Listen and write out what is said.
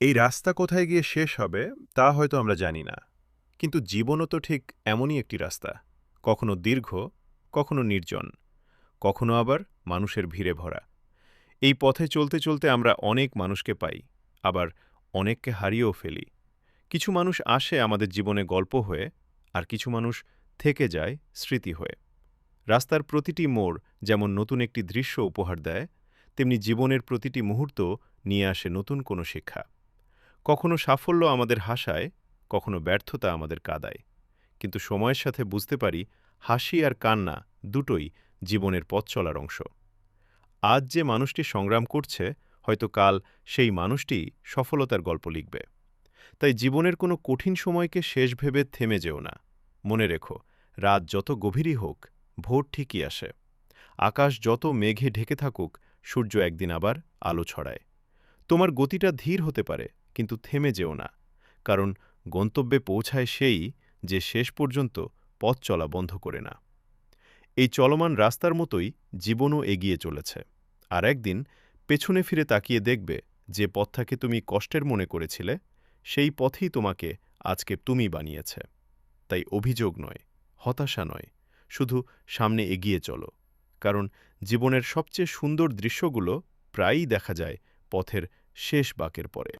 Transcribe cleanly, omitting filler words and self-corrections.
এই রাস্তা কোথায় গিয়ে শেষ হবে তা হয়তো আমরা জানি না। কিন্তু জীবনও তো ঠিক এমনই একটি রাস্তা। কখনো দীর্ঘ, কখনো নির্জন, কখনো আবার মানুষের ভিড়ে ভরা। এই পথে চলতে চলতে আমরা অনেক মানুষকে পাই, আবার অনেককে হারিয়েও ফেলি। কিছু মানুষ আসে আমাদের জীবনে গল্প হয়ে, আর কিছু মানুষ থেকে যায় স্মৃতি হয়ে। রাস্তার প্রতিটি মোড় যেমন নতুন একটি দৃশ্য উপহার দেয়, তেমনি জীবনের প্রতিটি মুহূর্ত নিয়ে আসে নতুন কোনো শিক্ষা। কখনো সাফল্য আমাদের হাসায়, কখনো ব্যর্থতা আমাদের কাঁদায়। কিন্তু সময়ের সাথে বুঝতে পারি, হাসি আর কান্না দুটোই জীবনের পথ চলার অংশ। আজ যে মানুষটি সংগ্রাম করছে, হয়তো কাল সেই মানুষটি সফলতার গল্প লিখবে। তাই জীবনের কোনো কঠিন সময়কে শেষ ভেবে থেমে যেও না। মনে রেখো, রাত যত গভীরই হোক, ভোর ঠিকই আসে। আকাশ যত মেঘে ঢেকে থাকুক, সূর্য একদিন আবার আলো ছড়ায়। তোমার গতিটা ধীর হতে পারে, কিন্তু থেমে যেও না। কারণ গন্তব্যে পৌঁছায় সেই, যে শেষ পর্যন্ত পথ চলা বন্ধ করে না। এই চলমান রাস্তার মতোই জীবনও এগিয়ে চলেছে। আর একদিন পেছনে ফিরে তাকিয়ে দেখবে, যে পথটাকে তুমি কষ্টের মনে করেছিলে, সেই পথই তোমাকে আজকে তুমি বানিয়েছে। তাই অভিযোগ নয়, হতাশা নয়, শুধু সামনে এগিয়ে চলো। কারণ জীবনের সবচেয়ে সুন্দর দৃশ্যগুলো প্রায়ই দেখা যায় পথের শেষ বাঁকের পরে।